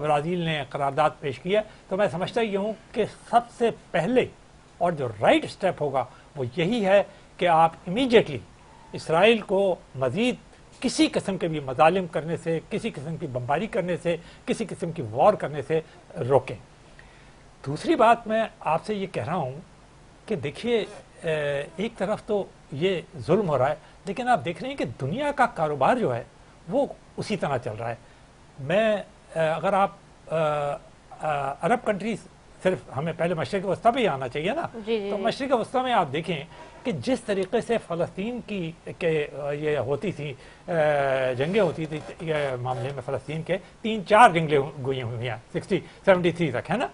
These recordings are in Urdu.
برازیل نے قرارداد پیش کی ہے. تو میں سمجھتا یہ ہوں کہ سب سے پہلے اور جو رائٹ اسٹیپ ہوگا وہ یہی ہے کہ آپ امیڈیٹلی اسرائیل کو مزید کسی قسم کے بھی مظالم کرنے سے، کسی قسم کی بمباری کرنے سے، کسی قسم کی وار کرنے سے روکیں. دوسری بات میں آپ سے یہ کہہ رہا ہوں کہ دیکھیے ایک طرف تو یہ ظلم ہو رہا ہے، لیکن آپ دیکھ رہے ہیں کہ دنیا کا کاروبار جو ہے وہ اسی طرح چل رہا ہے. میں اگر آپ عرب کنٹریز، صرف ہمیں پہلے مشرق وسطیٰ پہ ہی آنا چاہیے نا. تو مشرق وسطیٰ میں آپ دیکھیں کہ جس طریقے سے فلسطین کی یہ ہوتی تھی جنگیں ہوتی تھی یہ معاملے میں، فلسطین کے 3-4 جنگیں ہوئی ہوئی ہیں 73 تک، ہے نا.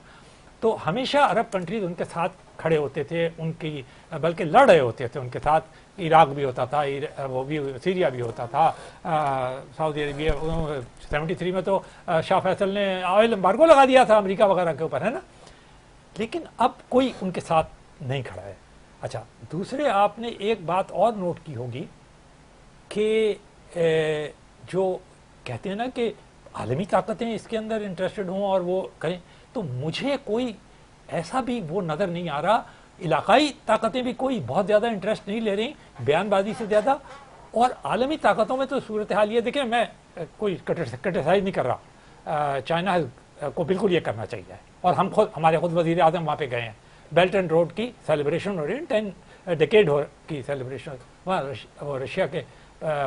تو ہمیشہ عرب کنٹریز ان کے ساتھ کھڑے ہوتے تھے، ان کی بلکہ لڑ رہے ہوتے تھے ان کے ساتھ. عراق بھی ہوتا تھا، وہ بھی سیریا بھی ہوتا تھا، سعودی عربیہ. 73 میں تو شاہ فیصل نے آئل امبارگو لگا دیا تھا امریکہ وغیرہ کے اوپر، ہے نا. لیکن اب کوئی ان کے ساتھ نہیں کھڑا ہے. اچھا، دوسرے آپ نے ایک بات اور نوٹ کی ہوگی کہ جو کہتے ہیں نا کہ عالمی طاقتیں اس کے اندر انٹرسٹڈ ہوں اور وہ کریں، تو مجھے کوئی ایسا بھی وہ نظر نہیں آ رہا. علاقائی طاقتیں بھی کوئی بہت زیادہ انٹرسٹ نہیں لے رہی بیان بازی سے زیادہ. اور عالمی طاقتوں میں تو صورتحال یہ دیکھیں، میں کوئی کرٹیسائز نہیں کر رہا، چائنا کو بالکل یہ کرنا چاہیے. اور ہمارے خود وزیر اعظم وہاں پہ گئے ہیں. بیلٹ اینڈ روڈ کی سیلیبریشن ہو رہی ہے، 10 ڈیکیڈ کی سیلیبریشن. وہاں رشیا کے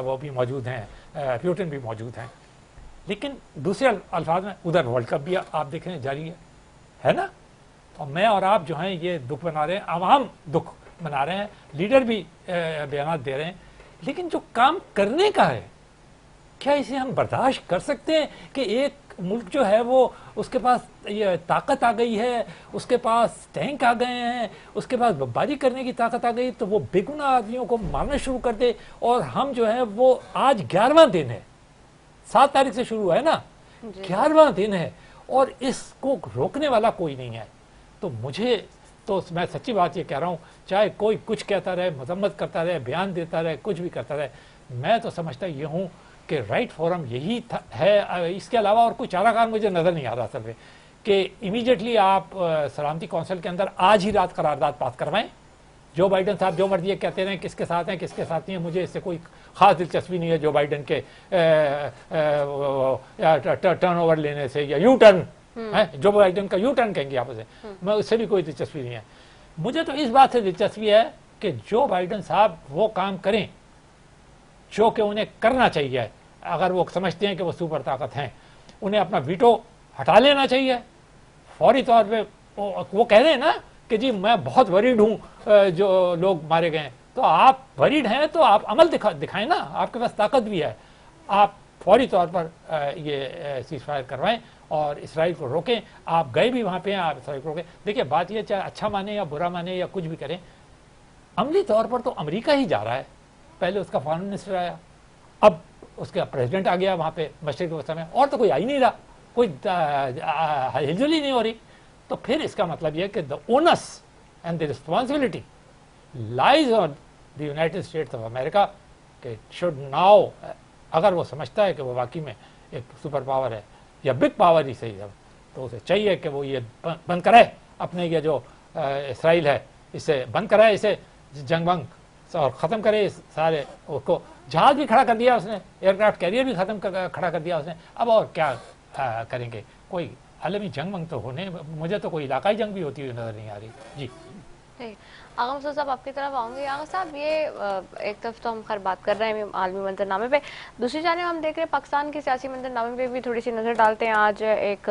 وہ بھی موجود ہیں، پیوٹن بھی موجود ہیں. لیکن دوسرے الفاظ میں ادھر ورلڈ کپ بھی آپ دیکھ رہے ہیں جاری ہے نا. اور میں اور آپ جو ہیں یہ دکھ بنا رہے ہیں، عوام دکھ بنا رہے ہیں، لیڈر بھی بیانات دے رہے ہیں. لیکن جو کام کرنے کا ہے، کیا اسے ہم برداشت کر سکتے ہیں کہ ایک ملک جو ہے وہ اس کے پاس یہ طاقت آ گئی ہے، اس کے پاس ٹینک آ گئے ہیں، اس کے پاس بمباری کرنے کی طاقت آ گئی، تو وہ بے گناہ آدمیوں کو مارنا شروع کر دے. اور ہم جو ہے وہ آج 11واں دن ہے، 7 تاریخ سے شروع ہے نا، 11واں دن ہے، اور اس کو روکنے والا کوئی نہیں ہے. تو مجھے تو میں سچی بات یہ کہہ رہا ہوں، چاہے کوئی کچھ کہتا رہے، مذمت کرتا رہے، بیان دیتا رہے، کچھ بھی کرتا رہے، میں تو سمجھتا یہ ہوں کہ رائٹ فورم یہی ہے. اس کے علاوہ اور کوئی چارہ کار مجھے نظر نہیں آ رہا اصل میں، کہ امیڈیٹلی آپ سلامتی کونسل کے اندر آج ہی رات قرارداد پاس کروائیں. جو بائیڈن صاحب جو مرضی کہتے رہیں کس کے ساتھ ہیں کس کے ساتھ نہیں ہیں، مجھے اس سے کوئی خاص دلچسپی نہیں ہے. جو بائیڈن کے ٹرن اوور لینے سے یا یو ٹرن، جو بائیڈن کا یو ٹرن کہیں گے آپ اسے، میں اس سے بھی کوئی دلچسپی نہیں ہے. مجھے تو اس بات سے دلچسپی ہے کہ جو بائیڈن صاحب وہ کام کریں جو کہ انہیں کرنا چاہیے. اگر وہ سمجھتے ہیں کہ وہ سپر طاقت ہیں، انہیں اپنا ویٹو ہٹا لینا چاہیے فوری طور پہ. وہ کہہ رہے ہیں نا کہ جی میں بہت وریڈ ہوں جو لوگ مارے گئے. تو آپ وریڈ ہیں تو آپ عمل دکھائیں نا، آپ کے پاس طاقت بھی ہے. آپ فوری طور پر یہ سیز فائر کروائیں اور اسرائیل کو روکیں. آپ گئے بھی وہاں پہ ہیں، آپ اسرائیل کو روکیں. دیکھیے بات یہ چاہے اچھا مانے یا برا مانے یا کچھ بھی کریں، عملی طور پر تو امریکہ ہی جا رہا ہے. پہلے اس کا فارن منسٹر آیا، اب اس کا پریزیڈنٹ آ گیا وہاں پہ مشرق وسطیٰ میں، اور تو کوئی آ ہی نہیں رہا، کوئی ہلچل ہی نہیں ہو رہی. تو پھر اس کا مطلب یہ کہ the onus and the responsibility lies on the United States of America, کہ شوڈ ناؤ، اگر وہ سمجھتا ہے کہ وہ واقعی میں ایک سپر پاور ہے یا بگ پاور ہی صحیح ہے، تو اسے چاہیے کہ وہ یہ بند کرے اپنے یہ جو اسرائیل ہے اسے بند کرائے، اسے جنگ بنگ اور ختم کرے اس سارے. اس کو جہاز بھی کھڑا کر دیا اس نے، ایئر کرافٹ کیریئر بھی کھڑا کر دیا اس نے. اب اور کیا کریں گے؟ کوئی عالمی جنگ منگ تو ہونے، مجھے تو کوئی علاقائی جنگ بھی ہوتی ہوئی نظر نہیں آ رہی. جی آغا مسعود صاحب آپ کی طرف آؤں گے. آغا صاحب یہ ایک طرف تو ہم خیر بات کر رہے ہیں عالمی منظرنامے پہ، دوسری جانب ہم دیکھ رہے ہیں پاکستان کے سیاسی منظرنامے پہ بھی تھوڑی سی نظر ڈالتے ہیں. آج ایک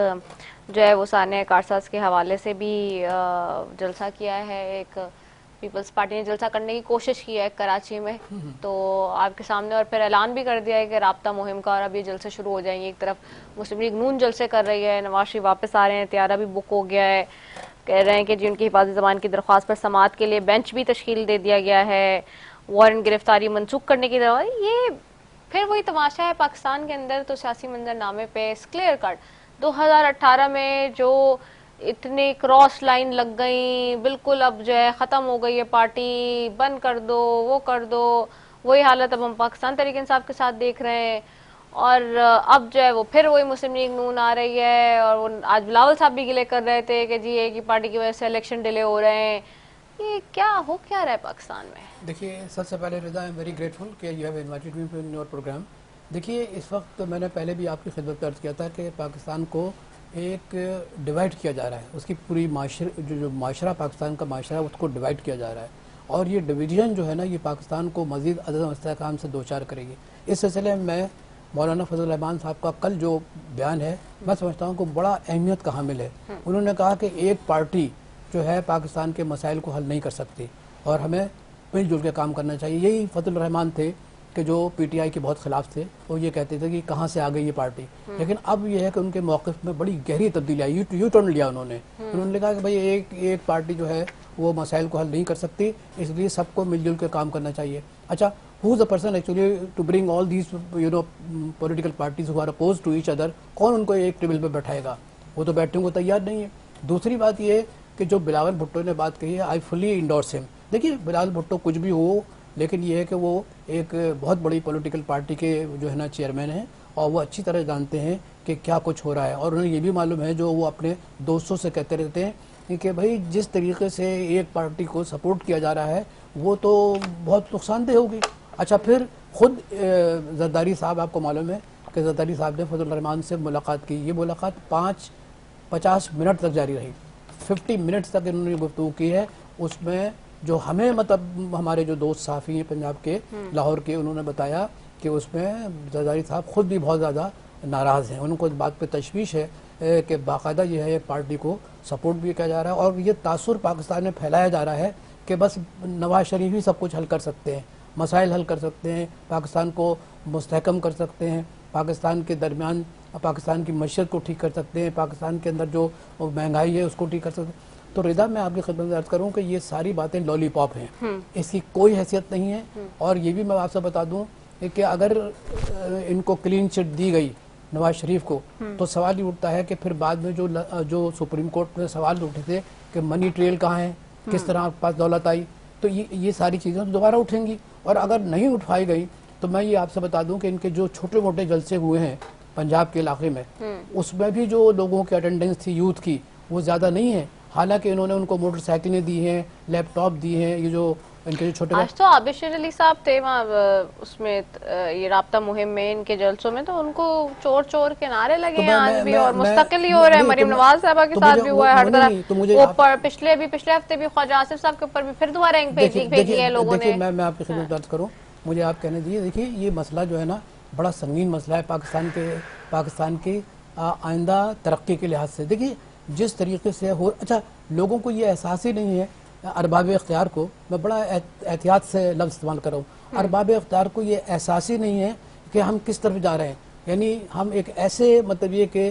جو ہے وہ سانحہ کارساز کے حوالے سے بھی جلسہ کیا ہے، ایک پیپلز پارٹی نے جلسہ کرنے کی کوشش کی ہے کراچی میں، تو آپ کے سامنے، اور پھر اعلان بھی کر دیا ہے کہ رابطہ مہم کا، اور اب یہ جلسے شروع ہو جائیں گے. ایک طرف مسلم لیگ نون جلسے کر رہی ہے، نواز شریف واپس آ رہے ہیں، طیارہ بھی بک ہو گیا ہے، کہہ رہے ہیں کہ جن کی حفاظت زمان کی درخواست پر سماعت کے لیے بینچ بھی تشکیل دے دیا گیا ہے، وارنٹ گرفتاری منسوخ کرنے کی درخواست. یہ پھر وہی تماشا ہے پاکستان کے اندر تو سیاسی منظرنامے پہ کلیئر کٹ 2018 میں جو اتنی کراس لائن لگ گئی، بالکل اب جو ہے ختم ہو گئی ہے پارٹی، بند کر دو، وہ کر دو، وہی حالت اب ہم پاکستان تحریک انصاف کے ساتھ دیکھ رہے ہیں. اور اب جو ہے وہ پھر وہی مسلم لیگ نون آ رہی ہے، اور وہ آج بلاول صاحب بھی گلے کر رہے تھے کہ جی ایک ہی پارٹی کی وجہ سے الیکشن ڈیلے ہو رہے ہیں. یہ کیا ہو کیا رہا ہے پاکستان میں؟ دیکھیے سب سے پہلے رضا، آئی ایم ویری گریٹفل کہ you have invited me in your program. دیکھیے اس وقت میں نے پہلے بھی آپ کی خدمت میں عرض کیا تھا کہ پاکستان کو ایک ڈیوائڈ کیا جا رہا ہے. اس کی پوری جو معاشرہ پاکستان کا معاشرہ ہے اس کو ڈیوائڈ کیا جا رہا ہے، اور یہ ڈویژن جو ہے نا یہ پاکستان کو مزید عدم استحکام سے دوچار کرے گی. اس سلسلے میں مولانا فضل الرحمان صاحب کا کل جو بیان ہے میں سمجھتا ہوں کہ بڑا اہمیت کا حامل ہے. انہوں نے کہا کہ ایک پارٹی جو ہے پاکستان کے مسائل کو حل نہیں کر سکتی اور ہمیں مل جل کے کام کرنا چاہیے. یہی فضل الرحمان تھے کہ جو پی ٹی آئی کے بہت خلاف تھے، وہ یہ کہتے تھے کہ کہاں سے آ گئی یہ پارٹی. لیکن اب یہ ہے کہ ان کے موقف میں بڑی گہری تبدیلی آئی، یو ٹرن لیا انہوں نے کہا کہ بھائی ایک پارٹی جو ہے وہ مسائل کو حل نہیں کر سکتی، اس لیے سب کو مل جل کے کام کرنا چاہیے. اچھا، who is the person actually to bring all these political parties who are opposed to each other؟ کون ان کو ایک ٹیبل پہ بیٹھائے گا؟ وہ تو بیٹھنے کو تیار نہیں ہے. دوسری بات یہ کہ جو بلاول بھٹو نے بات کہی ہے، آئی فلی انڈورس ہم. دیکھیے بلاول بھٹو کچھ بھی ہو، لیکن یہ ہے کہ وہ ایک بہت بڑی پولیٹیکل پارٹی کے جو ہے نا چیئرمین ہیں، اور وہ اچھی طرح جانتے ہیں کہ کیا کچھ ہو رہا ہے. اور انہیں یہ بھی معلوم ہے جو وہ اپنے دوستوں سے کہتے رہتے ہیں کہ بھائی جس طریقے سے ایک پارٹی کو سپورٹ کیا جا رہا ہے وہ تو بہت نقصان دہ ہوگی. اچھا، پھر خود زرداری صاحب، آپ کو معلوم ہے کہ زرداری صاحب نے فضل الرحمان سے ملاقات کی. یہ ملاقات 50 منٹ تک جاری رہی. 50 منٹس تک انہوں نے گفتگو کی ہے. اس میں جو ہمیں مطلب ہمارے جو دوست صحافی ہیں پنجاب کے، لاہور کے، انہوں نے بتایا کہ اس میں زرداری صاحب خود بھی بہت زیادہ ناراض ہیں. ان کو اس بات پہ تشویش ہے کہ باقاعدہ یہ ہے پارٹی کو سپورٹ بھی کیا جا رہا ہے، اور یہ تاثر پاکستان میں پھیلایا جا رہا ہے کہ بس نواز شریف ہی سب کچھ حل کر سکتے ہیں، مسائل حل کر سکتے ہیں، پاکستان کو مستحکم کر سکتے ہیں، پاکستان کے درمیان پاکستان کی معیشت کو ٹھیک کر سکتے ہیں، پاکستان کے اندر جو مہنگائی ہے اس کو ٹھیک کر سکتے ہیں. تو رضا، میں آپ کی خدمت میں عرض کروں کہ یہ ساری باتیں لالی پاپ ہیں، اس کی کوئی حیثیت نہیں ہے. اور یہ بھی میں آپ سے بتا دوں کہ اگر ان کو کلین چٹ دی گئی نواز شریف کو، تو سوال یہ اٹھتا ہے کہ پھر بعد میں جو سپریم کورٹ میں سوال اٹھے تھے کہ منی ٹریل کہاں ہے، کس طرح آپ کے پاس دولت آئی، تو یہ ساری چیزیں دوبارہ اٹھیں گی. اور اگر نہیں اٹھائی گئی تو میں یہ آپ سے بتا دوں کہ ان کے جو چھوٹے موٹے جلسے ہوئے ہیں پنجاب کے علاقے میں، اس میں بھی جو لوگوں کی اٹینڈنس تھی یوتھ کی وہ زیادہ نہیں ہے. حالانکہ انہوں نے ان کو موٹر سائیکلیں دی ہیں، لیپ ٹاپ دی ہیں. یہ جو ان کے چھوٹے، آج تو عابد شیر علی صاحب تھے وہاں اس میں یہ رابطہ مہم میں، ان کے جلسوں میں، تو ان کو چور چور کے نعرے لگے ہیں آج بھی، اور مستقل ہی ہو رہے ہیں. مریم نواز صاحبہ کے ساتھ بھی ہوا ہے ہر طرف. وہ پچھلے ہفتے بھی خواجہ آصف صاحب کے اوپر بھی پھر دوبارہ بھیجی ہے لوگوں نے. میں آپ کی خدمت عرض کروں، مجھے آپ کہنے دیجیے. دیکھیے یہ مسئلہ جو ہے نا بڑا سنگین مسئلہ ہے پاکستان کی آئندہ ترقی کے لحاظ سے. دیکھیے جس طریقے سے اچھا، لوگوں کو یہ احساس ہی نہیں ہے، ارباب اختیار کو، میں بڑا احتیاط سے لفظ استعمال کر رہا ہوں، ارباب اختیار کو یہ احساس ہی نہیں ہے کہ ہم کس طرف جا رہے ہیں. یعنی ہم ایک ایسے مطلب یہ کہ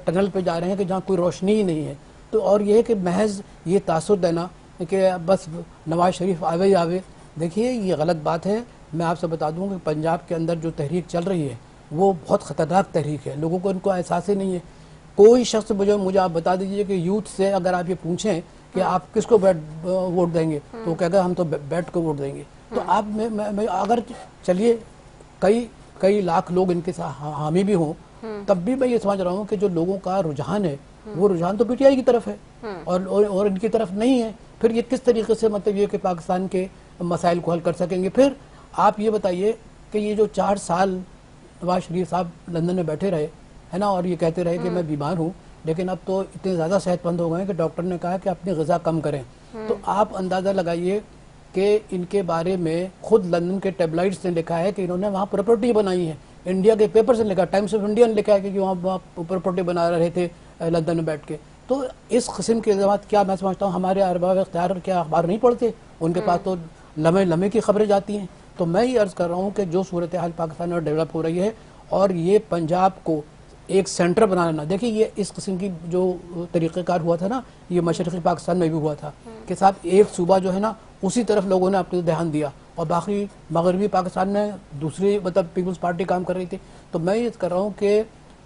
ٹنل پہ جا رہے ہیں کہ جہاں کوئی روشنی ہی نہیں ہے. تو اور یہ ہے کہ محض یہ تاثر دینا کہ بس نواز شریف آوے ہی آوے، دیکھیے یہ غلط بات ہے. میں آپ سے بتا دوں کہ پنجاب کے اندر جو تحریک چل رہی ہے وہ بہت خطرناک تحریک ہے. لوگوں کو ان کو احساس ہی نہیں ہے. کوئی شخص مجھے آپ بتا دیجئے کہ یوتھ سے اگر آپ یہ پوچھیں کہ آپ کس کو ووٹ دیں گے، تو وہ کہے گا ہم تو بیٹ کو ووٹ دیں گے. تو آپ میں اگر چلیے کئی لاکھ لوگ ان کے ساتھ حامی بھی ہوں، تب بھی میں یہ سمجھ رہا ہوں کہ جو لوگوں کا رجحان ہے وہ رجحان تو پی ٹی آئی کی طرف ہے اور ان کی طرف نہیں ہے. پھر یہ کس طریقے سے مطلب یہ کہ پاکستان کے مسائل کو حل کر سکیں گے؟ پھر آپ یہ بتائیے کہ یہ جو 4 سال نواز شریف صاحب لندن میں بیٹھے رہے ہے نا، اور یہ کہتے رہے کہ میں بیمار ہوں، لیکن اب تو اتنے زیادہ صحت مند ہو گئے کہ ڈاکٹر نے کہا کہ اپنی غذا کم کریں. تو آپ اندازہ لگائیے کہ ان کے بارے میں خود لندن کے ٹیبلائٹس نے لکھا ہے کہ انہوں نے وہاں پراپرٹی بنائی ہے. انڈیا کے پیپرز نے لکھا، ٹائمز آف انڈیا نے لکھا ہے کہ وہاں پراپرٹی بنا رہے تھے لندن میں بیٹھ کے. تو اس قسم کے الزامات کیا میں سمجھتا ہوں ہمارے ارباب اختیار کیا اخبار نہیں پڑھتے؟ ان کے پاس تو لمحے کی خبریں جاتی ہیں. تو میں یہ عرض کر رہا ہوں کہ جو صورتحال پاکستان میں ڈیولپ ہو رہی ہے، اور یہ پنجاب کو ایک سینٹر بنانا، دیکھیے یہ اس قسم کی جو طریقہ کار ہوا تھا نا، یہ مشرقی پاکستان میں بھی ہوا تھا کہ صاحب ایک صوبہ جو ہے نا اسی طرف لوگوں نے اپنے دھیان دیا، اور باقی مغربی پاکستان میں دوسری مطلب پیپلز پارٹی کام کر رہی تھی. تو میں یہ کر رہا ہوں کہ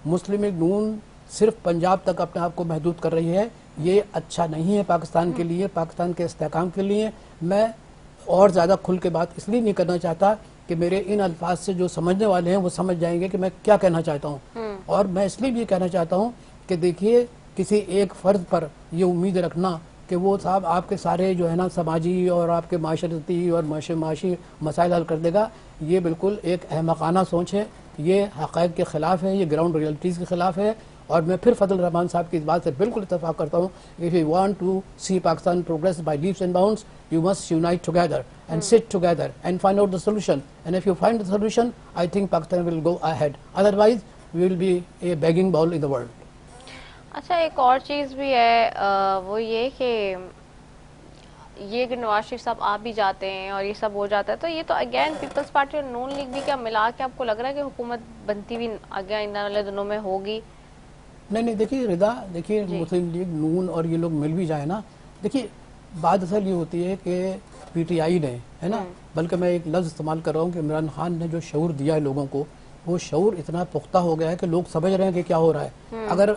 مسلم لیگ نون صرف پنجاب تک اپنے آپ کو محدود کر رہی ہے. یہ اچھا نہیں ہے پاکستان کے لیے، پاکستان کے استحکام کے لیے. میں اور زیادہ کھل کے بات اس لیے نہیں کرنا چاہتا کہ کہ میرے ان الفاظ سے جو سمجھنے والے ہیں وہ سمجھ جائیں گے کہ میں کیا کہنا چاہتا ہوں. اور میں اس لیے بھی یہ کہنا چاہتا ہوں کہ دیکھیے کسی ایک فرد پر یہ امید رکھنا کہ وہ صاحب آپ کے سارے جو ہے نا سماجی اور آپ کے معاشرتی اور معاشی مسائل حل کر دے گا، یہ بالکل ایک احمقانہ سوچ ہے. یہ حقائق کے خلاف ہے، یہ گراؤنڈ ریئلٹیز کے خلاف ہے. اور میں پھر فضل الرحمان صاحب کی اس بات سے بالکل اتفاق کرتا ہوں. If you want to see Pakistan progress by leaps and bounds, you must unite together and sit together and find out the solution. And if you find the solution, I think Pakistan will go ahead. Otherwise, we will be a begging bowl in the world. اچھا ایک اور چیز بھی ہے وہ یہ کہ یہ کہ نواز شریف صاحب آپ بھی جاتے ہیں اور یہ سب ہو جاتا ہے تو یہ تو اگین پیپلز پارٹی اور نون لیگ بھی کیا ملا کے آپ کو لگ رہا ہے کہ حکومت بنتی بھی آگے آئندہ والے دنوں میں ہوگی؟ نہیں دیکھیے رضا، دیکھیے مسلم لیگ نون اور یہ لوگ مل بھی جائیں نا، دیکھیے بات اصل یہ ہوتی ہے کہ پی ٹی آئی نے ہے نا، بلکہ میں ایک لفظ استعمال کر رہا ہوں کہ عمران خان نے جو شعور دیا ہے لوگوں کو، وہ شعور اتنا پختہ ہو گیا ہے کہ لوگ سمجھ رہے ہیں کہ کیا ہو رہا ہے.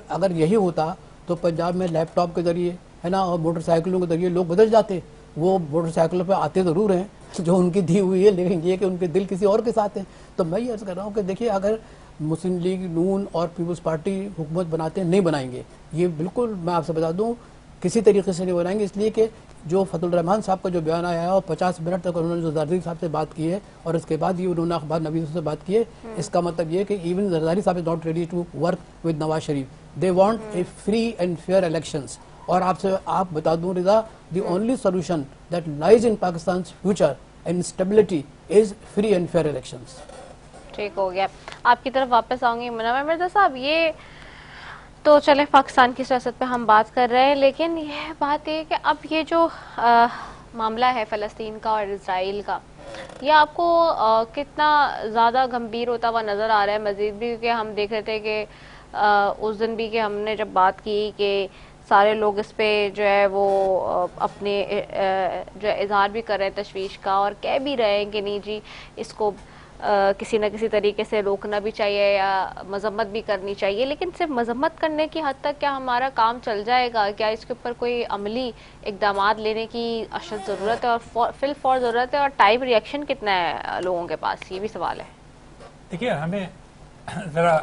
اگر یہی ہوتا تو پنجاب میں لیپ ٹاپ کے ذریعے ہے نا اور موٹر سائیکلوں کے ذریعے لوگ بدل جاتے. وہ موٹر سائیکلوں پہ آتے ضرور ہیں جو ان کی دی ہوئی ہے، لیکن یہ کہ ان کے دل کسی اور کے ساتھ ہیں. تو میں یہ عرض کر رہا ہوں کہ دیکھیے اگر مسلم لیگ نون اور پیپلز پارٹی حکومت بناتے ہیں، نہیں بنائیں گے، یہ بالکل میں آپ سے بتا دوں کسی طریقے سے نہیں بنائیں گے. اس لیے کہ جو فضل الرحمان صاحب کا جو بیان آیا ہے اور 50 منٹ تک انہوں نے زرداری صاحب سے بات کی ہے اور اس کے بعد یہ انہوں نے اخبار نویسوں سے بات کی ہے، اس کا مطلب یہ کہ ایون زرداری صاحب is not ready to work with Nawaz Sharif. They want a free and fair elections. اور آپ بتا دوں Raza, the only solution that lies in Pakistan's future and stability is free and fair elections. ٹھیک ہو گیا. آپ کی طرف واپس آؤں گی منور مرزا صاحب. یہ تو چلے پاکستان کی سیاست پہ ہم بات کر رہے ہیں، لیکن یہ بات یہ کہ اب یہ جو معاملہ ہے فلسطین کا اور اسرائیل کا، یہ آپ کو کتنا زیادہ گمبھیر ہوتا ہوا نظر آ رہا ہے مزید بھی؟ کیونکہ ہم دیکھ رہے تھے کہ اس دن بھی کہ ہم نے جب بات کی کہ سارے لوگ اس پہ جو ہے وہ اپنے جو اظہار بھی کر رہے ہیں تشویش کا اور کہہ بھی رہے ہیں کہ نہیں جی اس کو کسی نہ کسی طریقے سے روکنا بھی چاہیے یا مذمت بھی کرنی چاہیے. لیکن صرف مذمت کرنے کی حد تک کیا ہمارا کام چل جائے گا؟ کیا اس کے اوپر کوئی عملی اقدامات لینے کی اشد ضرورت ہے اور فی الفور ضرورت ہے؟ اور ٹائم ریئیکشن کتنا ہے لوگوں کے پاس؟ یہ بھی سوال ہے. دیکھیے ہمیں ذرا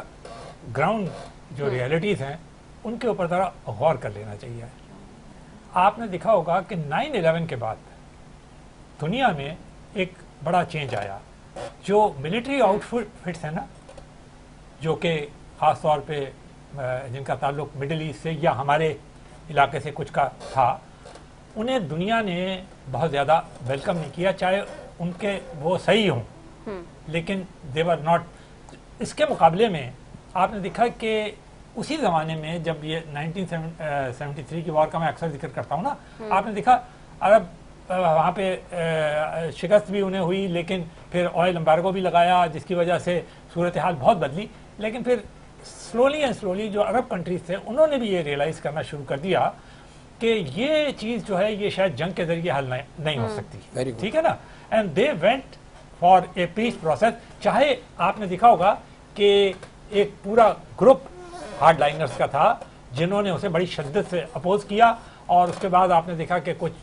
گراؤنڈ جو ریئلٹیز ہیں ان کے اوپر ذرا غور کر لینا چاہیے. آپ نے دیکھا ہوگا کہ 9/11 کے بعد دنیا میں ایک بڑا چینج آیا. جو ملٹری آؤٹ فٹس ہیں نا، جو کہ خاص طور پہ جن کا تعلق مڈل ایسٹ سے یا ہمارے علاقے سے کچھ کا تھا، انہیں دنیا نے بہت زیادہ ویلکم نہیں کیا، چاہے ان کے وہ صحیح ہوں، لیکن دے ور ناٹ. اس کے مقابلے میں آپ نے دیکھا کہ اسی زمانے میں جب یہ 1973 کی وار کا میں اکثر ذکر کرتا ہوں نا، آپ نے دیکھا عرب وہاں پہ شکست بھی انہیں ہوئی، لیکن پھر آئل امبارگو بھی لگایا جس کی وجہ سے صورتحال بہت بدلی. لیکن پھر سلولی جو عرب کنٹریز تھے انہوں نے بھی یہ ریئلائز کرنا شروع کر دیا کہ یہ چیز جو ہے یہ شاید جنگ کے ذریعے حل نہیں ہو سکتی. ٹھیک ہے نا. And they went for a peace process. چاہے آپ نے دیکھا ہوگا کہ ایک پورا گروپ ہارڈ لائنرز کا تھا جنہوں نے اسے بڑی شدت سے اپوز کیا، اور اس کے بعد آپ نے دیکھا کہ کچھ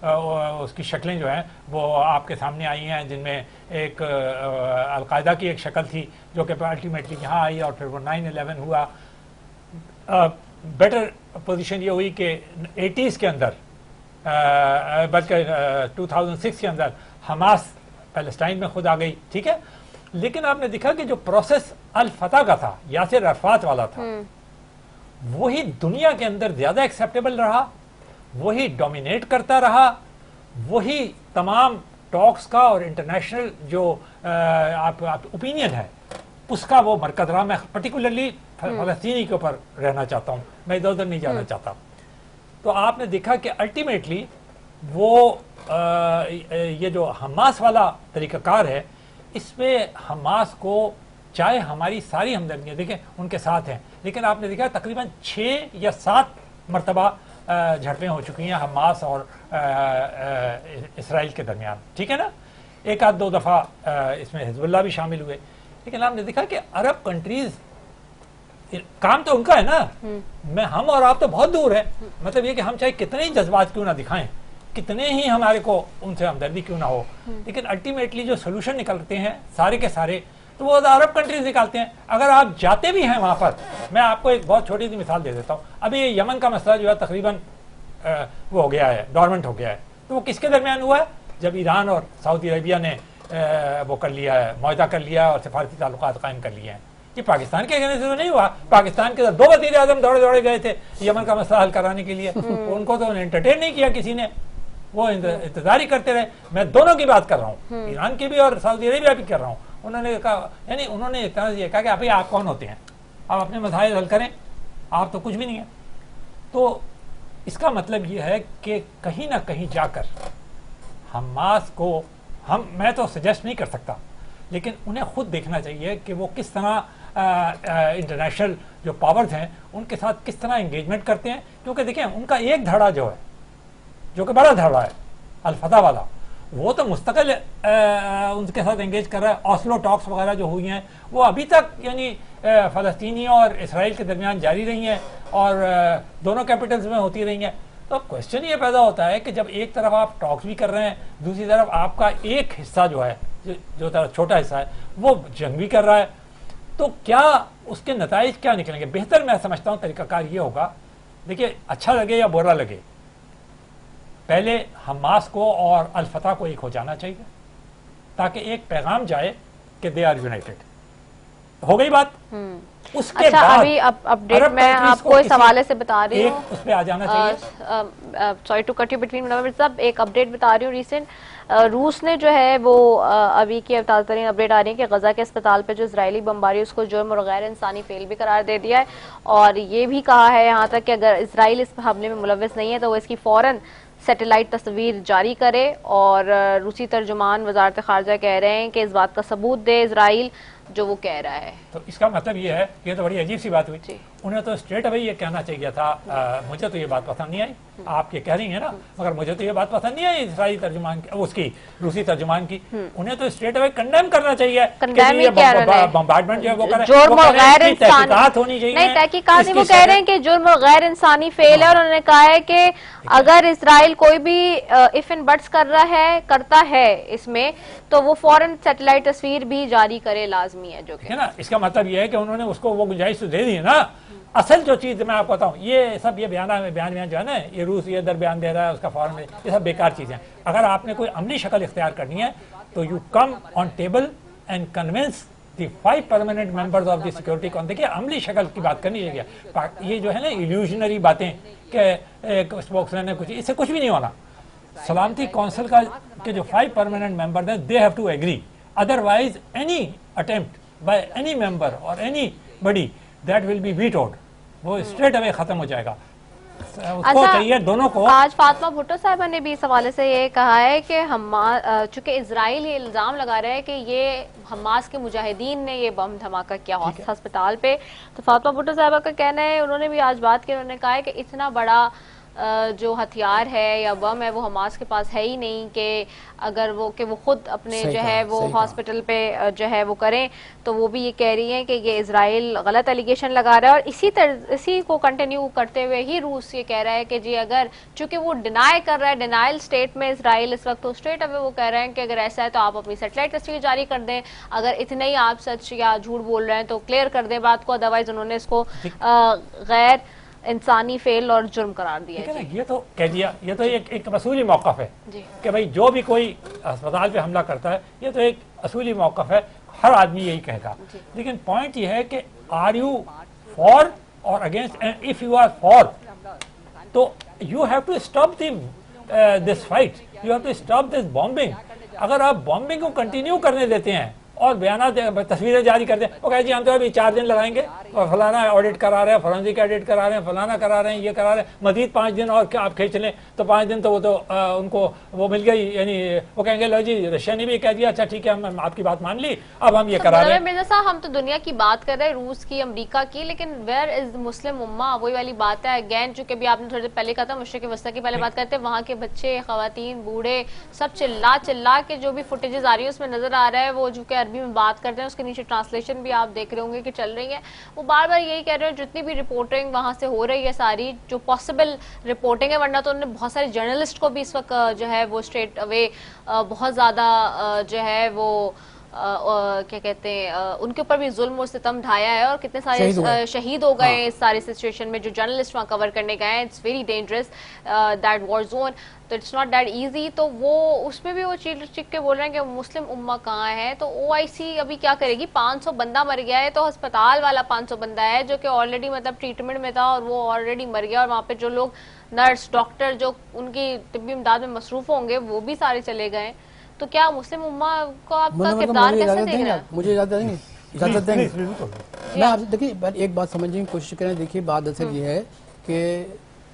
اس کی شکلیں جو ہیں وہ آپ کے سامنے آئی ہیں، جن میں ایک القاعدہ کی ایک شکل تھی جو کہ الٹیمیٹلی یہاں آئی، اور پھر وہ 9/11 ہوا. بیٹر پوزیشن یہ ہوئی کہ 80s کے اندر بلکہ 2006 کے اندر حماس پیلسٹائن میں خود آ گئی. ٹھیک ہے. لیکن آپ نے دیکھا کہ جو پروسیس الفتح کا تھا، یاسر عرفات والا تھا، وہی دنیا کے اندر زیادہ ایکسیپٹیبل رہا، وہی ڈومینیٹ کرتا رہا، وہی تمام ٹاکس کا اور انٹرنیشنل جو آپ اوپینین ہے اس کا وہ مرکز رہا. میں پرٹیکولرلی فلسطینی کے اوپر رہنا چاہتا ہوں، میں ادھر ادھر نہیں جانا چاہتا. تو آپ نے دیکھا کہ الٹیمیٹلی وہ یہ جو حماس والا طریقہ کار ہے، اس میں حماس کو چاہے ہماری ساری ہمدردیاں دیکھیں ان کے ساتھ ہیں، لیکن آپ نے دیکھا تقریباً 6 یا 7 مرتبہ جھڑپیں ہو چکی ہیں حماس اور اسرائیل کے درمیان. ٹھیک ہے نا. 1-2 دفعہ اس میں حزب اللہ بھی شامل ہوئے. لیکن آپ نے دیکھا کہ عرب کنٹریز کام تو ان کا ہے نا، ہم اور آپ تو بہت دور ہیں. مطلب یہ کہ ہم چاہے کتنے ہی جذبات کیوں نہ دکھائیں، کتنے ہی ہمارے کو ان سے ہمدردی کیوں نہ ہو، لیکن الٹیمیٹلی جو سولوشن نکلتے ہیں سارے کے سارے تو وہ عرب کنٹریز نکالتے ہیں. اگر آپ جاتے بھی ہیں وہاں پر، میں آپ کو ایک بہت چھوٹی سی مثال دے دیتا ہوں. ابھی یمن کا مسئلہ جو ہے تقریباً وہ ہو گیا ہے، ڈورمنٹ ہو گیا ہے. تو وہ کس کے درمیان ہوا ہے؟ جب ایران اور سعودی عربیہ نے وہ کر لیا ہے، معاہدہ کر لیا اور سفارتی تعلقات قائم کر لیے ہیں. یہ پاکستان کے کہنے سے تو نہیں ہوا. پاکستان کے 2 وزیر اعظم دوڑے گئے تھے یمن کا مسئلہ حل کرانے کے لیے. ان کو تو انٹرٹین نہیں کیا کسی نے، وہ انتظار ہی کرتے رہے. میں دونوں کی بات کر رہا ہوں، ایران کی بھی اور سعودی عربیہ بھی کر رہا ہوں. انہوں نے کہا، یعنی انہوں نے ایک طرح سے یہ کہا کہ ابھی آپ کون ہوتے ہیں، آپ اپنے مسائل حل کریں، آپ تو کچھ بھی نہیں ہیں. تو اس کا مطلب یہ ہے کہ کہیں نہ کہیں جا کر حماس کو میں تو سجیسٹ نہیں کر سکتا، لیکن انہیں خود دیکھنا چاہیے کہ وہ کس طرح انٹرنیشنل جو پاورز ہیں ان کے ساتھ کس طرح انگیجمنٹ کرتے ہیں. کیونکہ دیکھیں ان کا ایک دھڑا جو ہے، جو کہ بڑا دھڑا ہے الفتح والا، وہ تو مستقل ان کے ساتھ انگیج کر رہا ہے. آسلو ٹاکس وغیرہ جو ہوئی ہیں وہ ابھی تک یعنی فلسطینیوں اور اسرائیل کے درمیان جاری رہی ہیں اور دونوں کیپٹلز میں ہوتی رہی ہیں. تو کوشچن یہ پیدا ہوتا ہے کہ جب ایک طرف آپ ٹاکس بھی کر رہے ہیں، دوسری طرف آپ کا ایک حصہ جو ہے، جو چھوٹا حصہ ہے، وہ جنگ بھی کر رہا ہے، تو کیا اس کے نتائج کیا نکلیں گے؟ بہتر میں سمجھتا ہوں طریقہ کار یہ ہوگا، دیکھیے اچھا لگے یا برا لگے، پہلے حماس کو اور الفتح کو ایک ہو جانا چاہیے تاکہ ایک پیغام جائے کہ دے آر یونائٹڈ. ہو گئی بات. اس کے اچھا بعد ابھی اپڈیٹ میں آپ کو اس حوالے سے بتا رہی ہوں، اس پہ آ جانا چاہیے. Sorry to cut you between صاحب، ایک اپڈیٹ بتا رہی ہوں. ریسنٹ روس نے جو ہے وہ ابھی کی تازہ ترین اپڈیٹ آ رہی ہے کہ غزہ کے اسپتال پہ جو اسرائیلی بمباری اس کو جرم اور غیر انسانی فعل بھی قرار دے دیا ہے، اور یہ بھی کہا ہے یہاں تک کہ اگر اسرائیل اس حملے میں ملوث نہیں ہے تو وہ اس کی فوراً سیٹلائٹ تصویر جاری کرے. اور روسی ترجمان وزارت خارجہ کہہ رہے ہیں کہ اس بات کا ثبوت دے اسرائیل جو وہ کہہ رہا ہے. تو اس کا مطلب یہ ہے، یہ تو بڑی عجیب سی بات ہوئی. انہیں تو اسٹریٹ اوے یہ کہنا چاہیے تھا. مجھے تو یہ بات پسند نہیں آئی، آپ یہ کہہ رہی ہیں نا، مگر مجھے تو یہ بات پسند نہیں آئی اسرائیلی ترجمان کی، اس کی روسی ترجمان کی. انہیں تو اسٹریٹ اوے کنڈیم کرنا چاہیے کہ بمبارڈمنٹ جو ہے وہ جرم اور غیر انسانی تحقیقات ہونی چاہیے. نہیں، تحقیقات وہ کہہ رہے ہیں کہ جرم اور غیر انسانی فعل ہے، اور انہوں نے کہا ہے کہ اگر اسرائیل کوئی بھی اف اینڈ بٹس کرتا ہے اس میں تو وہ فوراً سیٹلائٹ تصویر بھی جاری کرے، لازمی ہے. جو کہ نا اس کا مطلب یہ ہے کہ انہوں نے اس کو وہ گنجائش تو دے دی ہے نا. اصل جو چیز میں آپ کو بتاؤں، یہ سب یہ بیان جو ہے نا، یہ روس یہ ادھر بیان دے رہا ہے، اس کا فوراً یہ سب بیکار چیزیں. اگر آپ نے کوئی عملی شکل اختیار کرنی ہے تو you come on table and convince the 5 permanent members of the security council. دیکھیے عملی شکل کی بات کرنی چاہیے. یہ جو ہے نا ایلیوژنری باتیں کہ ایک اسپوکسمین نے کچھ، اس سے کچھ بھی نہیں ہونا. سلامتی کونسل کا کے جو 5 permanent members ہیں، they have to agree. Otherwise any attempt by any member or anybody that will be vetoed, وہ اسٹریٹ اوے ختم ہو جائے گا. اس کو چاہیے دونوں کو. آج فاطمہ بھٹو صاحبہ نے بھی اس حوالے سے یہ کہا ہے کہ چونکہ اسرائیل یہ الزام لگا رہا ہے کہ یہ حماس کے مجاہدین نے یہ بم دھماکہ کیا ہسپتال پہ، تو فاطمہ بھٹو صاحبہ کا کہنا ہے، انہوں نے بھی آج بات کی، انہوں نے کہا ہے کہ اتنا بڑا جو ہتھیار ہے یا بم ہے وہ حماس کے پاس ہے ہی نہیں کہ اگر وہ خود اپنے جو ہے وہ ہاسپٹل پہ جو ہے وہ کریں. تو وہ بھی یہ کہہ رہی ہیں کہ یہ اسرائیل غلط ایلیگیشن لگا رہا ہے، اور اسی کو کنٹینیو کرتے ہوئے ہی روس یہ کہہ رہا ہے کہ جی اگر چونکہ وہ ڈینائی کر رہا ہے، ڈینائل اسٹیٹ میں اسرائیل اس وقت، تو اسٹریٹ اوے وہ کہہ رہے ہیں کہ اگر ایسا ہے تو آپ اپنی سیٹلائٹ تصویر جاری کر دیں، اگر اتنے ہی آپ سچ یا جھوٹ بول رہے ہیں تو کلیئر کر دیں بات کو، ادروائز انہوں نے اس کو غیر انسانی فعل اور جرم قرار دیا ہے. یہ تو کہہ دیا، یہ تو ایک اصولی موقف ہے کہ بھائی جو بھی کوئی اسپتال پہ حملہ کرتا ہے، یہ تو ایک اصولی موقف ہے، ہر آدمی یہی کہے گا. لیکن پوائنٹ یہ ہے کہ are you for or against, and if you are for تو you have to stop this fight, you have to stop this bombing. اگر آپ بامبنگ کو کنٹینیو کرنے دیتے ہیں اور بیانات تصویریں جاری کرتے ہیں، وہ کہتے ہیں ہم تو ابھی 4 دن لگائیں گے اور فلانا آڈٹ کرا رہے ہیں، فورنزک آڈٹ کرا رہے ہیں، فلانا کرا رہے ہیں، یہ کرا رہے ہیں، مزید 5 دن اور کیا آپ کھینچ لیں تو 5 دن تو وہ تو ان کو وہ مل گئی. یعنی وہ کہیں گے لو جی رشیا نے بھی کہہ دیا، اچھا ٹھیک ہے ہم آپ کی بات مان لی، اب ہم یہ کرا رہے ہیں. مرزا صاحب ہم تو دنیا کی بات کر رہے ہیں، روس کی، امریکہ کی، لیکن ویئر از مسلم امہ؟ وہی والی بات ہے اگین، چونکہ بھی آپ نے تھوڑی دیر پہلے کہا تھا مشرق وسطیٰ کی پہلے بات کرتے ہیں، وہاں کے بچے، خواتین، بوڑھے سب چلا کے جو بھی فوٹیجز آ رہی ہے اس میں نظر آ رہا ہے وہ جو کہ عربی عربی میں بات کرتے ہیں, اس کے نیچے ٹرانسلیشن بھی آپ دیکھ رہے ہوں گے کہ چل رہی ہے, وہ بار بار یہی کہہ رہے ہیں جتنی بھی رپورٹنگ وہاں سے ہو رہی ہے ساری جو پاسبل رپورٹنگ ہے, ورنہ تو انہوں نے بہت سارے جرنلسٹ کو بھی اس وقت جو ہے وہ اسٹریٹ اوے بہت زیادہ جو ہے وہ کیا کہتے ہیں ان کے اوپر بھی ظلم و ستم ڈھایا ہے, اور کتنے سارے شہید ہو گئے ہیں اس سارے سچویشن میں جو جرنلسٹ وہاں کور کرنے گئے ہیں. It's very dangerous that war zone, تو اٹس ناٹ دیٹ ایزی. تو وہ اس میں بھی وہ چیخ کے بول رہے ہیں کہ مسلم امہ کہاں ہے, تو او آئی سی ابھی کیا کرے گی؟ 500 بندہ مر گیا ہے, تو ہسپتال والا 500 بندہ ہے جو کہ آلریڈی مطلب ٹریٹمنٹ میں تھا اور وہ آلریڈی مر گیا, اور وہاں پہ جو لوگ نرس ڈاکٹر جو ان کی طبی امداد میں مصروف ہوں گے وہ بھی سارے چلے گئے. تو کیا مسلم امہ کو آپ کا کردار کیسے دیکھ رہے ہیں؟ مجھے اجازت دیں گے؟ میں آپ دیکھیے ایک بات سمجھنے کی کوشش کریں. دیکھیے بات اصل یہ ہے کہ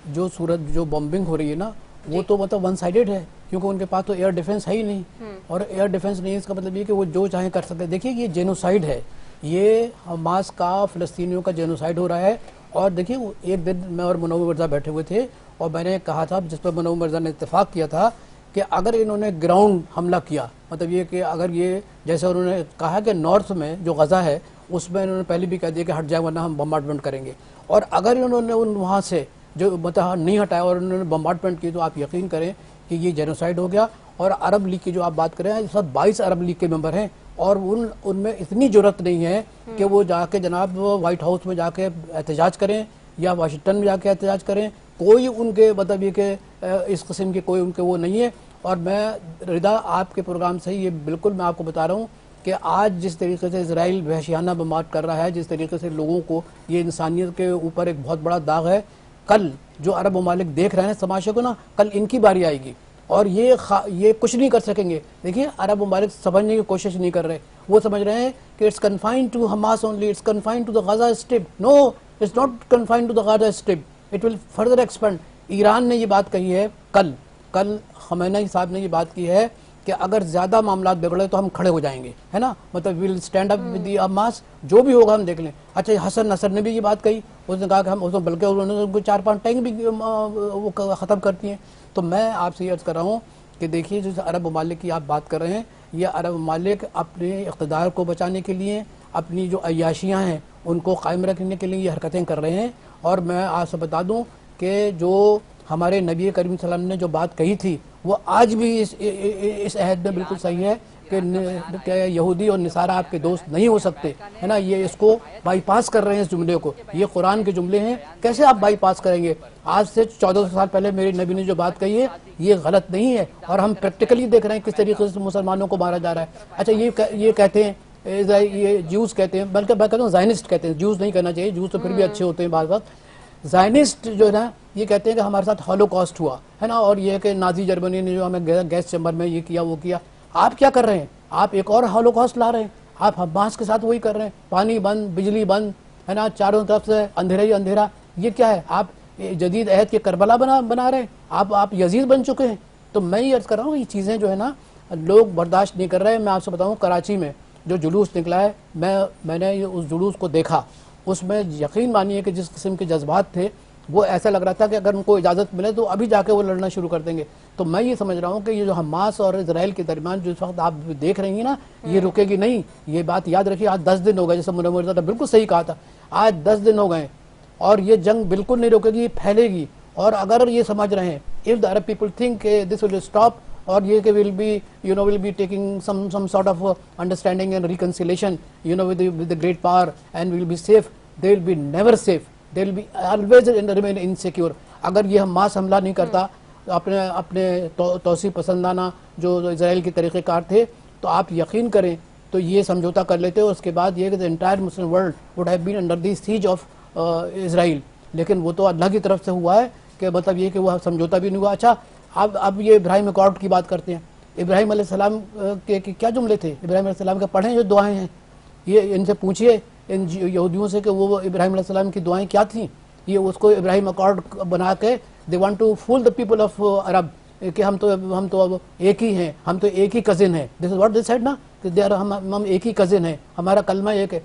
جو صورت جو بمبنگ ہو رہی ہے نا وہ تو مطلب ون سائیڈڈ ہے, کیونکہ ان کے پاس تو ایئر ڈیفنس ہے ہی نہیں, اور ایئر ڈیفنس نہیں ہے اس کا مطلب یہ کہ وہ جو چاہیں کر سکتے ہیں. دیکھیے یہ جینوسائیڈ ہے, یہ حماس کا فلسطینیوں کا جینوسائیڈ ہو رہا ہے. اور دیکھیے ایک دن میں اور منور مرزا بیٹھے ہوئے تھے اور میں نے کہا تھا, جس پر منور مرزا نے اتفاق کیا تھا, کہ اگر انہوں نے گراؤنڈ حملہ کیا, مطلب یہ کہ اگر یہ جیسے انہوں نے کہا کہ نارتھ میں جو غزہ ہے اس میں انہوں نے پہلے بھی کہہ دیا کہ ہٹ جائے ورنہ ہم بمبارڈمنٹ کریں گے, اور اگر انہوں نے وہاں سے جو مطلب نہیں ہٹایا اور انہوں نے بمبارڈمنٹ کی, تو آپ یقین کریں کہ یہ جینوسائیڈ ہو گیا. اور عرب لیگ کی جو آپ بات کریں سب 22 عرب لیگ کے ممبر ہیں, اور ان میں اتنی جرت نہیں ہے کہ وہ جا کے جناب وائٹ ہاؤس میں جا کے احتجاج کریں یا واشنگٹن میں جا کے احتجاج کریں. کوئی ان کے مطلب یہ کہ اس قسم کی کوئی ان کے وہ نہیں ہے. اور میں رضا آپ کے پروگرام سے یہ بالکل میں آپ کو بتا رہا ہوں کہ آج جس طریقے سے اسرائیل وحشیانہ بمبارڈ کر رہا ہے, جس طریقے سے لوگوں کو یہ انسانیت کے اوپر ایک بہت بڑا داغ ہے. کل جو عرب ممالک دیکھ رہے ہیں تماشے کو نا, کل ان کی باری آئے گی اور یہ کچھ نہیں کر سکیں گے. دیکھیے عرب ممالک سمجھنے کی کوشش نہیں کر رہے, وہ سمجھ رہے ہیں کہ it's confined to Hamas only, it's confined to the Gaza strip. No, it's not confined to the Gaza strip, it will further expand. Iran نے یہ بات کہی ہے, کل خمینی صاحب نے یہ بات کی ہے کہ اگر زیادہ معاملات بگڑے تو ہم کھڑے ہو جائیں گے, ہے نا, مطلب we'll stand up with the Hamas, جو بھی ہوگا ہم دیکھ لیں. اچھا حسن نصر نے بھی یہ بات کہی, اس نے کہا کہ ہم بلکہ انہوں نے 4-5 ٹینک بھی وہ ختم کرتی ہیں. تو میں آپ سے یہ عرض کر رہا ہوں کہ دیکھیے جو عرب ممالک کی آپ بات کر رہے ہیں, یہ عرب ممالک اپنے اقتدار کو بچانے کے لیے, اپنی جو عیاشیاں ہیں ان کو قائم رکھنے کے لیے یہ حرکتیں کر رہے ہیں. اور میں آپ سے بتا دوں کہ جو ہمارے نبی کریم صلی اللہ علیہ وسلم نے جو بات کہی تھی وہ آج بھی اس عہد میں بالکل صحیح ہے کہ یہودی اور نصارہ آپ کے دوست نہیں ہو سکتے, ہے نا. یہ اس کو بائی پاس کر رہے ہیں اس جملے کو, یہ قرآن کے جملے ہیں, کیسے آپ بائی پاس کریں گے؟ آج سے 1400 سال پہلے میرے نبی نے جو بات کہی ہے یہ غلط نہیں ہے, اور ہم پریکٹیکلی دیکھ رہے ہیں کس طریقے سے مسلمانوں کو مارا جا رہا ہے. اچھا یہ کہتے ہیں یہ جیوز کہتے ہیں, بلکہ میں کہتا ہوں زائنسٹ کہتے ہیں, جیوز نہیں کہنا چاہیے, جیوز تو پھر بھی اچھے ہوتے ہیں بعض وقت. زائنسٹ جو ہے نا یہ کہتے ہیں کہ ہمارے ساتھ ہولوکاسٹ ہوا, ہے نا, اور یہ کہ نازی جرمنی نے جو ہمیں گیس چیمبر میں یہ کیا وہ کیا. آپ کیا کر رہے ہیں؟ آپ ایک اور ہولوکاسٹ لا رہے ہیں, آپ حماس کے ساتھ وہی کر رہے ہیں. پانی بند, بجلی بند, ہے نا, چاروں طرف سے اندھیرا ہی اندھیرا. یہ کیا ہے؟ آپ جدید عہد کے کربلا بنا رہے ہیں, آپ یزید بن چکے ہیں. تو میں یہ عرض کر رہا ہوں یہ چیزیں جو ہے نا لوگ برداشت نہیں کر رہے. میں آپ سے بتاؤں کراچی میں جو جلوس نکلا ہے, میں نے اس جلوس کو دیکھا, اس میں یقین مانیے کہ جس قسم کے جذبات تھے وہ ایسا لگ رہا تھا کہ اگر ان کو اجازت ملے تو ابھی جا کے وہ لڑنا شروع کر دیں گے. تو میں یہ سمجھ رہا ہوں کہ یہ جو حماس اور اسرائیل کے درمیان جو اس وقت آپ دیکھ رہی ہیں نا یہ رکے گی نہیں. یہ بات یاد رکھیے, آج 10 دن ہو گئے, جیسے منور مرزا نے بالکل صحیح کہا تھا, آج 10 دن ہو گئے اور یہ جنگ بالکل نہیں رکے گی, پھیلے گی. اور اگر یہ سمجھ رہے ہیں if the Arab people think this will stop, اور یہ کہ will be taking some sort of understanding and reconciliation with the great power and will be safe, they will be never safe, they will be always remain insecure. اگر یہ حماس حملہ نہیں کرتا اپنے توسیع پسندانہ جو اسرائیل کے طریقہ کار تھے تو آپ یقین کریں تو یہ سمجھوتا کر لیتے, اور اس کے بعد یہ کہ the entire Muslim world would have been under the siege of Israel. لیکن وہ تو اللہ کی طرف سے ہوا ہے کہ مطلب یہ کہ وہ سمجھوتا بھی نہیں ہوا. اچھا اب یہ ابراہیم اکارڈ کی بات کرتے ہیں. ابراہیم علیہ السلام کے کیا جملے تھے؟ ابراہیم علیہ السلام کے پڑھیں جو دعائیں ہیں, یہ ان سے پوچھئے ان یہودیوں سے کہ وہ ابراہیم علیہ السلام کی دعائیں کیا تھیں. یہ اس کو ابراہیم اکارڈ بنا کے they want to fool the people of Arab کہ ہم تو ایک ہی ہیں, ہم تو ایک ہی کزن ہیں. This is what they said نا, کہ ہم ایک ہی کزن ہیں, ہمارا کلمہ ایک ہے.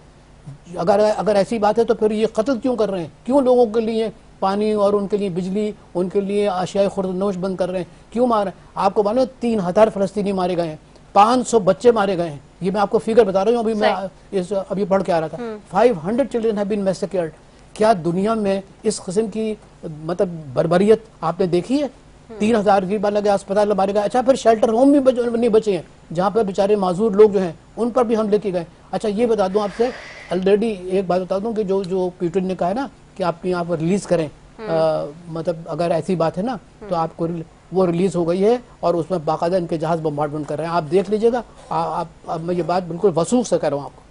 اگر ایسی بات ہے تو پھر یہ قتل کیوں کر رہے ہیں؟ کیوں لوگوں کے لیے پانی اور ان کے لیے بجلی, ان کے لیے اشیاء خوردنوش بند کر رہے ہیں؟ کیوں مار رہے ہیں؟ آپ کو معلوم ہے 3000 فلسطینی مارے گئے ہیں, 500 بچے مارے گئے ہیں. یہ میں آپ کو فگر بتا رہا ہوں, ابھی پڑھ کے آ رہا تھا, 500 children have been massacred. کیا دنیا میں اس قسم کی مطلب بربریت آپ نے دیکھی ہے؟ 3000 کی بات لگے اسپتال ہمارے گئے. اچھا پھر شیلٹر ہوم بھی نہیں بچے ہیں جہاں پر بیچارے معذور لوگ جو ہیں ان پر بھی ہم لے کے گئے. اچھا یہ بتا دوں آپ سے, آلریڈی ایک بات بتا دوں کہ جو پیوٹن نے کہا ہے نا کہ آپ یہاں پر ریلیز کریں, مطلب اگر ایسی بات ہے نا تو آپ کو وہ ریلیز ہو گئی ہے اور اس میں باقاعدہ ان کے جہاز بمبارڈمنٹ کر رہے ہیں. آپ دیکھ لیجئے گا, آپ میں یہ بات بالکل وثوق سے کر رہا ہوں آپ کو.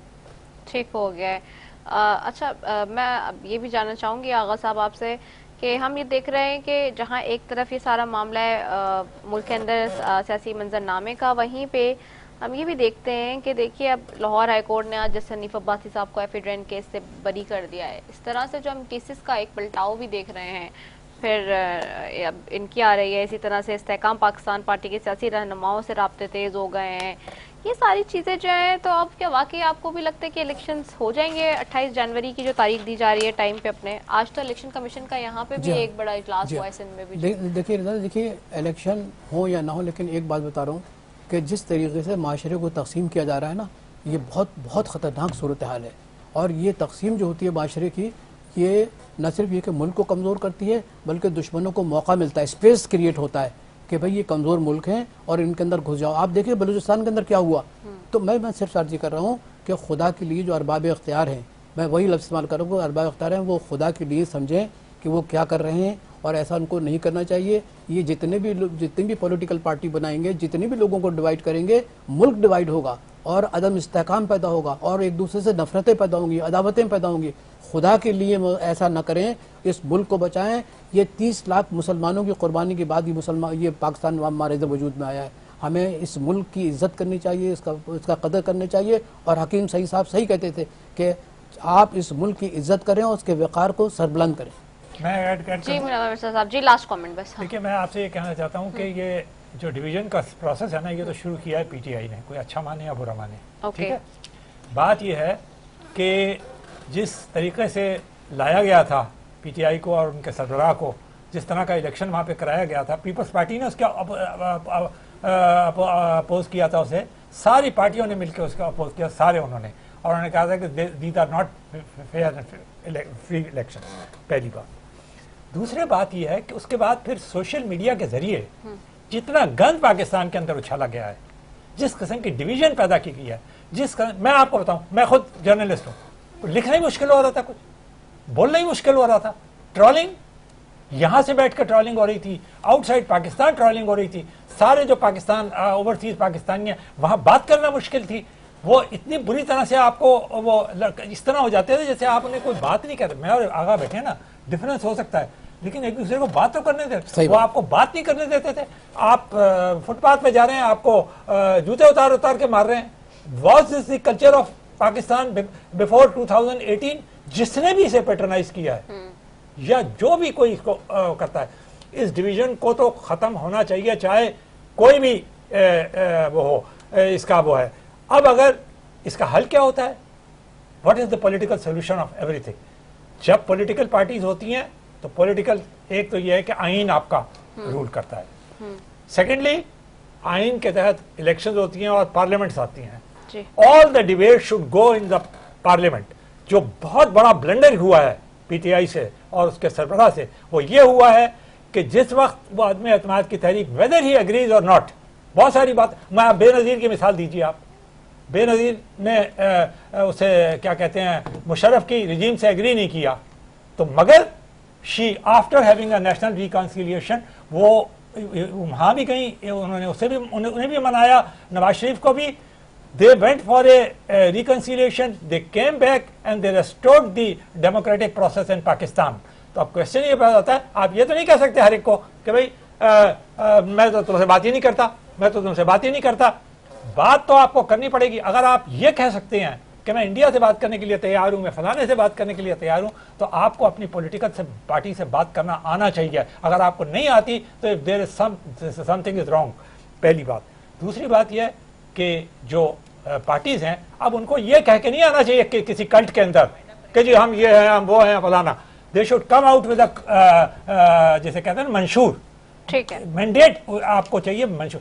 ٹھیک ہو گیا ہے. اچھا میں یہ بھی جاننا چاہوں گی آغا صاحب آپ سے کہ ہم یہ دیکھ رہے ہیں کہ جہاں ایک طرف یہ سارا معاملہ ہے ملک کے اندر سیاسی منظرنامے کا, وہیں پہ ہم یہ بھی دیکھتے ہیں کہ دیکھیے اب لاہور ہائی کورٹ نے آج جس حنیف عباسی صاحب کو ایفیڈرین کیس سے بری کر دیا ہے, اس طرح سے جو ہم کیسز کا ایک پلٹاؤ بھی دیکھ رہے ہیں, پھر اب ان کی آ رہی ہے, اسی طرح سے استحکام پاکستان پارٹی کے سیاسی رہنماؤں سے رابطے تیز ہو گئے ہیں, یہ ساری چیزیں جو ہیں, تو اب کیا واقعی آپ کو بھی لگتا ہے کہ الیکشنز ہو جائیں گے 28 جنوری کی جو تاریخ دی جا رہی ہے ٹائم پہ اپنے؟ آج تو الیکشن کمیشن کا یہاں پہ بھی ایک بڑا اجلاس ہوا ہے سندھ میں بھی. دیکھیے الیکشن ہو یا نہ ہو, لیکن ایک بات بتا رہا ہوں کہ جس طریقے سے معاشرے کو تقسیم کیا جا رہا ہے نا, یہ بہت بہت خطرناک صورتحال ہے. اور یہ تقسیم جو ہوتی ہے معاشرے کی, یہ نہ صرف یہ کہ ملک کو کمزور کرتی ہے بلکہ دشمنوں کو موقع ملتا ہے, اسپیس کریٹ ہوتا ہے کہ بھئی یہ کمزور ملک ہیں اور ان کے اندر گھس جاؤ. آپ دیکھیں بلوچستان کے اندر کیا ہوا. تو میں صرف عرض کر رہا ہوں کہ خدا کے لیے جو ارباب اختیار ہیں, میں وہی لفظ استعمال کر رہا ہوں, ارباب اختیار ہیں, وہ خدا کے لیے سمجھیں کہ وہ کیا کر رہے ہیں اور ایسا ان کو نہیں کرنا چاہیے. یہ جتنی بھی پولیٹیکل پارٹی بنائیں گے, جتنے بھی لوگوں کو ڈیوائیڈ کریں گے, ملک ڈیوائیڈ ہوگا اور عدم استحکام پیدا ہوگا اور ایک دوسرے سے نفرتیں پیدا ہوں گی, عداوتیں پیدا ہوں گی. خدا کے لیے ایسا نہ کریں, اس ملک کو بچائیں. یہ 30 لاکھ مسلمانوں کی قربانی کے بعد یہ پاکستان ہمارے وجود میں آیا ہے. ہمیں اس ملک کی عزت کرنی چاہیے, اس کا قدر کرنی چاہیے. اور حکیم صحیح صاحب صحیح کہتے تھے کہ آپ اس ملک کی عزت کریں اور اس کے وقار کو سربلند کریں. جی لاسٹ کامنٹ بس. دیکھیے میں آپ سے یہ کہنا چاہتا ہوں کہ یہ جو ڈویژن کا پروسیس ہے نا, یہ تو شروع کیا ہے پی ٹی آئی نے, کوئی اچھا مانے یا برا مانے. ٹھیک ہے, بات یہ ہے کہ جس طریقے سے لایا گیا تھا پی ٹی آئی کو اور ان کے سربراہ کو, جس طرح کا الیکشن وہاں پہ کرایا گیا تھا, پیپلز پارٹی نے اس کا اپوز کیا تھا اسے, ساری پارٹیوں نے مل کے اس کا اپوز کیا, سارے انہوں نے, اور انہوں نے کہا تھا کہ these are not fair free election. پہلی بات. دوسری بات یہ ہے کہ اس کے بعد پھر سوشل میڈیا کے ذریعے جتنا گند پاکستان کے اندر اچھالا گیا ہے, جس قسم کی ڈویژن پیدا کی گئی ہے, میں آپ کو بتاؤں, میں خود جرنلسٹ ہوں, لکھنا ہی مشکل ہو رہا تھا, کچھ بولنا ہی مشکل ہو رہا تھا. ٹرولنگ, یہاں سے بیٹھ کر ٹرولنگ ہو رہی تھی, آؤٹ سائڈ پاکستان ٹرولنگ ہو رہی تھی, سارے جو پاکستان اوورسیز پاکستانی ہیں وہاں بات کرنا مشکل تھی. وہ اتنی بری طرح سے آپ کو وہ اس طرح ہو جاتے تھے جیسے آپ نے کوئی بات نہیں کرتے. میں اور آگاہ بیٹھے نا, ڈفرینس ہو سکتا ہے, لیکن ایک دوسرے کو بات تو کرنے دیتے, وہ آپ کو بات نہیں کرنے دیتے تھے. آپ فٹ پاتھ پہ جا رہے ہیں, آپ کو جوتے اتار کے مار رہے ہیں. Was this the culture of Pakistan before 2018؟ جس نے بھی اسے پیٹرنائز کیا ہے یا جو بھی کوئی اس کو کرتا ہے, اس ڈویژن کو تو ختم ہونا چاہیے, چاہے کوئی بھی وہ ہو اس کا وہ ہے. اب اگر اس کا حل کیا ہوتا ہے, what is the political solution of every thing? جب پولیٹیکل پارٹیز ہوتی ہیں تو پولیٹیکل, ایک تو یہ ہے کہ آئین آپ کا رول کرتا ہے, سیکنڈلی آئین کے تحت الیکشنز ہوتی ہیں اور پارلیمنٹس آتی ہیں. All the debate should go in the parliament. جو بہت بڑا بلنڈر ہوا ہے پی ٹی آئی سے اور اس کے سربراہ سے, وہ یہ ہوا ہے کہ جس وقت وہ عدم اعتماد کی تحریک, ویدر ہی اگریز اور ناٹ, بہت ساری بات, میں بے نظیر کی مثال دیجیے. آپ بے نظیر نے اسے کیا کہتے ہیں, مشرف کی رجیم سے ایگری نہیں کیا, تو مگر she after having a national reconciliation, وہ وہاں بھی کہیں انہوں نے اسے بھی انہیں بھی منایا, نواز شریف کو بھی. They went for a reconciliation, they came back and they restored the democratic process in Pakistan. تو اب کوشچن یہ پیدا ہوتا ہے, آپ یہ تو نہیں کہہ سکتے ہر ایک کو کہ بھائی میں تو تم سے بات ہی نہیں کرتا, میں تو تم سے بات ہی نہیں کرتا. بات تو آپ کو کرنی پڑے گی. اگر آپ یہ کہہ سکتے ہیں کہ میں انڈیا سے بات کرنے کے لیے تیار ہوں, میں فلانے سے بات کرنے کے لیے تیار ہوں, تو آپ کو اپنی پولیٹیکل پارٹی سے بات کرنا آنا چاہیے. اگر آپ کو نہیں آتی تو there is something is wrong. پہلی بات. دوسری بات یہ کہ جو پارٹیز ہیں, اب ان کو یہ کہہ کے نہیں آنا چاہیے کہ کسی کلٹ کے اندر کہ جی ہم یہ ہیں, ہم وہ ہیں, فلانا. They should come out with جیسے کہتے ہیں منشور, ٹھیک ہے, مینڈیٹ آپ کو چاہیے منشور.